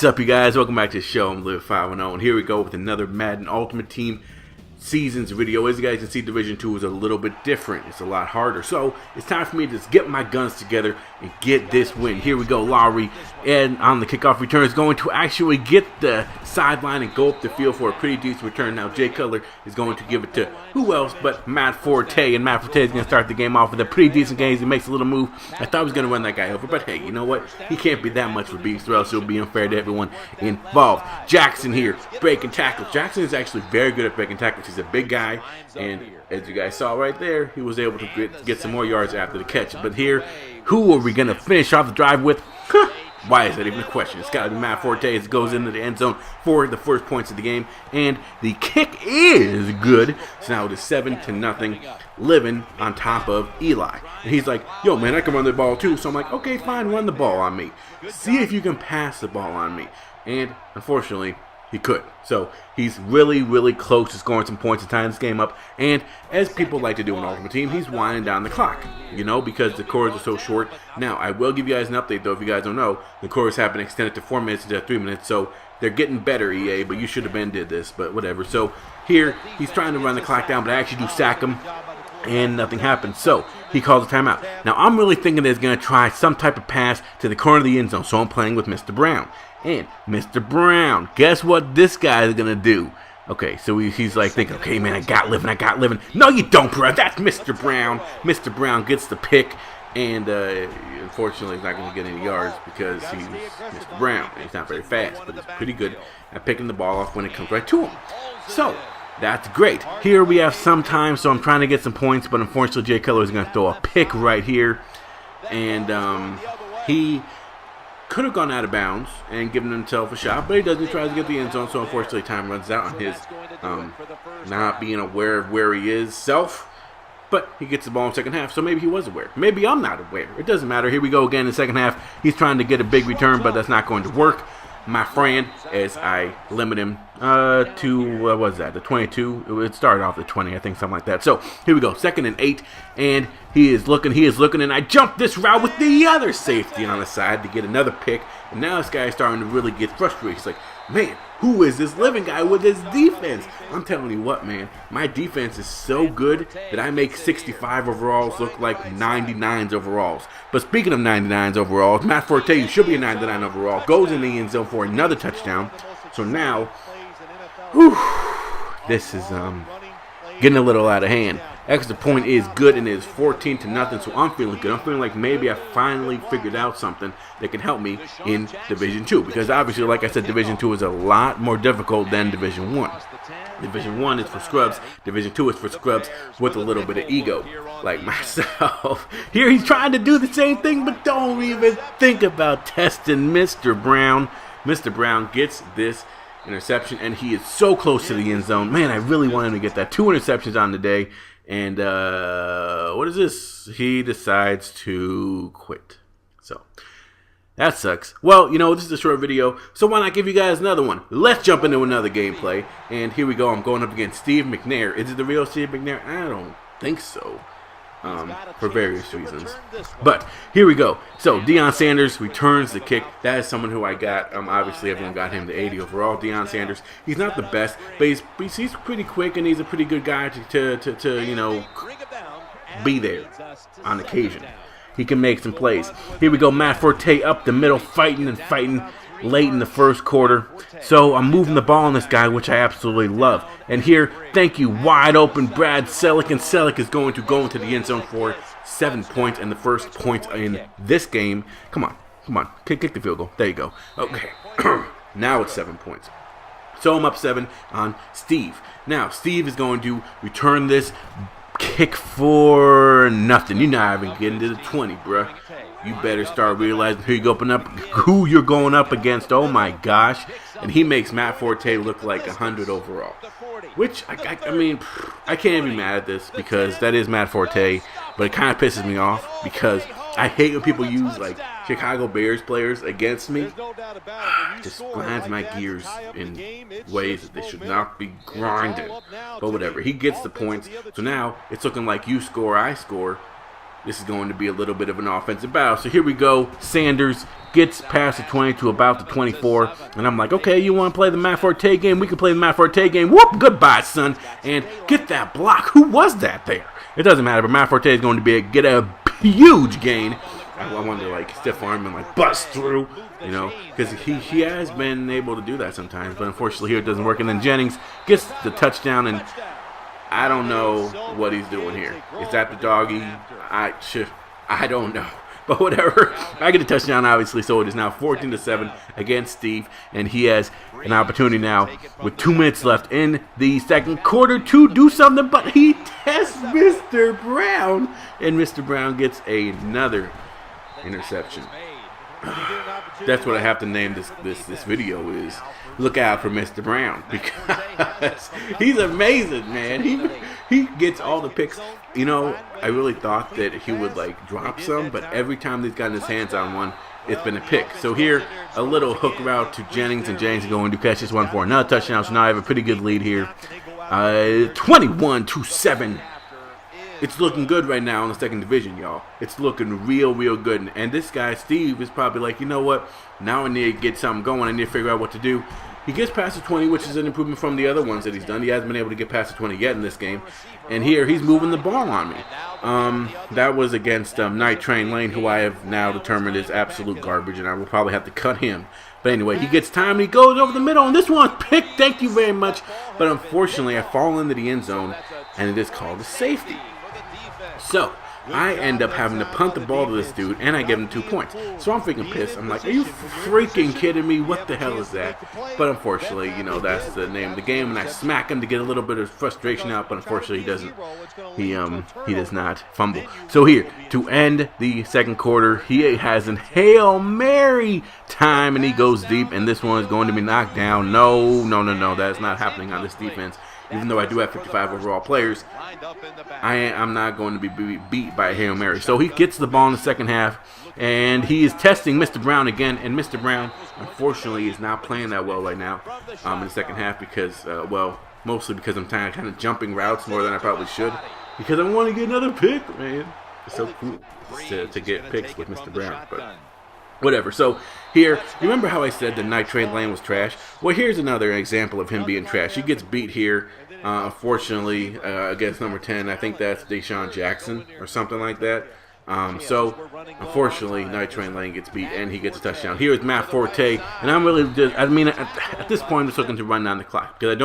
What's up, you guys? Welcome back to the show. I'm Live 510, and here we go with another Madden Ultimate Team Seasons video. As you guys can see, Division 2 is a little bit different. It's a lot harder. So it's time for me to just get my guns together and get this win. Here we go. Lowry, and on the kickoff return, is going to actually get the sideline and go up the field for a pretty decent return. Now Jay Cutler is going to give it to who else but Matt Forte, and Matt Forte is going to start the game off with a pretty decent game. He makes a little move. I thought he was going to run that guy over, but hey, you know what? He can't be that much of a beast, or else it'll be unfair to everyone involved. Jackson here, breaking tackles. Jackson is actually very good at breaking tackles. He's a big guy, and as you guys saw right there, he was able to get some more yards after the catch. But here, who are we going to finish off the drive with? Why is that even a question? It's got to be Matt Forte as it goes into the end zone for the first points of the game, and the kick is good. So now it is 7-0, living on top of Eli. And he's like, yo, man, I can run the ball too. So I'm like, okay, fine, run the ball on me. See if you can pass the ball on me. And unfortunately, he could. So he's really, really close to scoring some points and tying this game up. And as people like to do in Ultimate Team, he's winding down the clock, you know, because the quarters are so short. Now, I will give you guys an update, though, if you guys don't know. The quarters have been extended to 4 minutes instead of 3 minutes. So they're getting better, EA, but you should have been did this, but whatever. So here, he's trying to run the clock down, but I actually do sack him, and nothing happens. So he calls a timeout. Now, I'm really thinking that he's going to try some type of pass to the corner of the end zone. So I'm playing with Mr. Brown. And Mr. Brown, guess what this guy is going to do? Okay, so he's like thinking, okay, man, I got living. No, you don't, bro. That's Mr. Brown. Mr. Brown gets the pick, and unfortunately, he's not going to get any yards because he's Mr. Brown. He's not very fast, but he's pretty good at picking the ball off when it comes right to him. So that's great. Here we have some time, so I'm trying to get some points, but unfortunately, Jay Cutler is going to throw a pick right here, and he could have gone out of bounds and given himself a shot, but he doesn't. He tries to get the end zone, so unfortunately time runs out on his not being aware of where he is self, but he gets the ball in the second half, so maybe he was aware. Maybe I'm not aware. It doesn't matter. Here we go again in the second half. He's trying to get a big return, but that's not going to work, my friend, as I limit him to, what was that, the 22? It started off the 20, I think, something like that. So here we go, 2nd and 8, and he is looking, and I jumped this route with the other safety on the side to get another pick, and now this guy is starting to really get frustrated. He's like, man, who is this living guy with his defense? I'm telling you what, man, my defense is so good that I make 65 overalls look like 99s overalls. But speaking of 99s overalls, Matt Forte, you should be a 99 overall, goes in the end zone for another touchdown. So now, whew, this is getting a little out of hand. Extra point is good, and it is 14-0, so I'm feeling good. I'm feeling like maybe I finally figured out something that can help me in Division 2. Because obviously, like I said, Division 2 is a lot more difficult than Division 1. Division 1 is for scrubs. Division 2 is for scrubs with a little bit of ego, like myself. Here he's trying to do the same thing, but don't even think about testing Mr. Brown. Mr. Brown gets this interception, and he is so close to the end zone. Man, I really want him to get that. 2 interceptions on the day. And what is this? He decides to quit. So that sucks. Well, you know, this is a short video, so why not give you guys another one? Let's jump into another gameplay. And here we go. I'm going up against Steve McNair. Is it the real Steve McNair? I don't think so. For various reasons. But here we go. So Deion Sanders returns the kick. That is someone who I got. Obviously everyone got him the 80 overall. Deion Sanders. He's not the best, but he's pretty quick, and he's a pretty good guy to you know, be there on occasion. He can make some plays. Here we go. Matt Forte up the middle, fighting late in the first quarter. So I'm moving the ball on this guy, which I absolutely love. And here, thank you, wide open Brad Selleck, and Selleck is going to go into the end zone for 7 points, and the first point in this game. Come on, kick the field goal. There you go. Okay, now it's 7 points. So I'm up 7 on Steve. Now Steve is going to return this kick for nothing. You're not even getting to the 20, bruh. You better start realizing who you're going up against. Oh my gosh. And he makes Matt Forte look like 100 overall. Which, I mean, I can't be mad at this because that is Matt Forte. But it kind of pisses me off because I hate when people use, like, Chicago Bears players against me. It just grinds my gears in ways that they should not be grinded. But whatever. He gets the points. So now it's looking like you score, I score. this is going to be a little bit of an offensive battle. So here we go. Sanders gets past the 20 to about the 24. And I'm like, okay, you want to play the Matt Forte game? We can play the Matt Forte game. Whoop, goodbye, son. And get that block. Who was that there? It doesn't matter, but Matt Forte is going to get a huge gain. I wonder, like, stiff arm and, like, bust through, you know, because he has been able to do that sometimes. But unfortunately here it doesn't work. And then Jennings gets the touchdown, and I don't know what he's doing here. Is that the doggy? I don't know. But whatever. I get a touchdown, obviously, so it is now 14-7 against Steve. And he has an opportunity now with 2 minutes left in the second quarter to do something. But he tests Mr. Brown. And Mr. Brown gets another interception. That's what I have to name this video is. Look out for Mr. Brown, because he's amazing, man. He gets all the picks. You know, I really thought that he would like drop some, but every time he's gotten his hands on one, it's been a pick. So here, a little hook route to Jennings, and Jennings is going to catch this one for another touchdown. So now I have a pretty good lead here. 21-7. It's looking good right now in the second division, y'all. It's looking real good. And this guy, Steve, is probably like, you know what? Now I need to get something going. I need to figure out what to do. He gets past the 20, which is an improvement from the other ones that he's done. He hasn't been able to get past the 20 yet in this game. And here, he's moving the ball on me. That was against Night Train Lane, who I have now determined is absolute garbage, and I will probably have to cut him. But anyway, he gets time, and he goes over the middle, and this one's picked. Thank you very much. But unfortunately, I fall into the end zone, and it is called a safety. So, I end up having to punt the ball to this dude, and I give him 2 points. So I'm freaking pissed. I'm like, are you freaking kidding me? What the hell is that? But unfortunately, you know, that's the name of the game, and I smack him to get a little bit of frustration out, but unfortunately he doesn't. He does not fumble. So here, to end the second quarter, he has an Hail Mary time, and he goes deep, and this one is going to be knocked down. No, that's not happening on this defense. Even though I do have 55 overall players, I'm not going to be beat by a Hail Mary. So he gets the ball in the second half, and he is testing Mr. Brown again. And Mr. Brown, unfortunately, is not playing that well right now in the second half because, mostly because I'm kind of jumping routes more than I probably should. Because I want to get another pick, man. It's so cool to get picks with Mr. Brown, but whatever. So here, you remember how I said the Night Train Lane was trash? Well, here's another example of him being trash. He gets beat here, unfortunately, against number 10. I think that's Deshaun Jackson or something like that. So, unfortunately, Night Train Lane gets beat, and he gets a touchdown. Here is Matt Forte, and I'm really just, at this point, I'm just looking to run down the clock. Because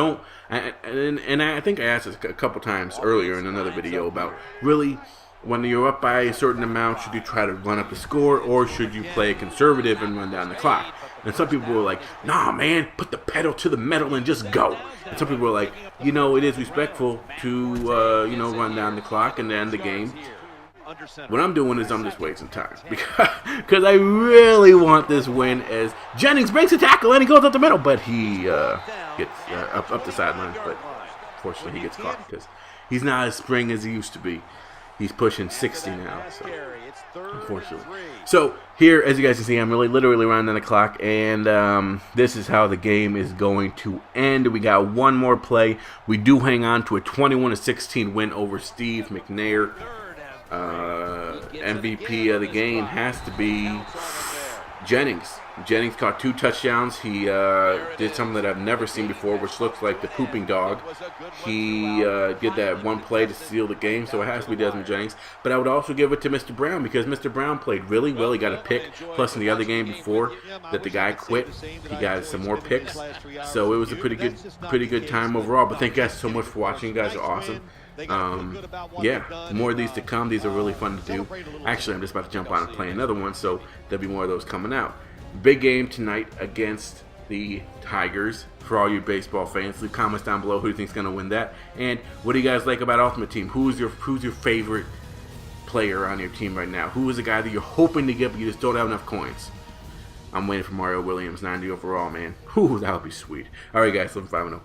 I think I asked this a couple times earlier in another video about really, when you're up by a certain amount, should you try to run up the score, or should you play conservative and run down the clock? And some people were like, nah, man, put the pedal to the metal and just go. And some people were like, you know, it is respectful to, run down the clock and end the game. What I'm doing is I'm just wasting time because I really want this win as Jennings breaks a tackle and he goes up the middle, but he gets up the sideline. But fortunately, he gets caught because he's not as spring as he used to be. He's pushing 60 now, so unfortunately. So here, as you guys can see, I'm literally running down the clock, and this is how the game is going to end. We got one more play. We do hang on to a 21-16 win over Steve McNair. MVP of the game has to be Jennings. Jennings caught 2 touchdowns. He did something that I've never seen before, which looks like the pooping dog. He did that one play to seal the game, so it has to be Desmond Jennings. But I would also give it to Mr. Brown because Mr. Brown played really well. He got a pick. Plus, in the other game before that the guy quit, he got some more picks. So it was a pretty good time overall. But thank you guys so much for watching. You guys are awesome. More of these to come. These are really fun to do. Actually, I'm just about to jump on and play another one, so there'll be more of those coming out. Big game tonight against the Tigers. For all you baseball fans, leave comments down below who you think's gonna win that, and what do you guys like about Ultimate Team? Who's your favorite player on your team right now? Who is the guy that you're hoping to get but you just don't have enough coins? I'm waiting for Mario Williams, 90 overall, man. Whew, that would be sweet. All right, guys, 5-0.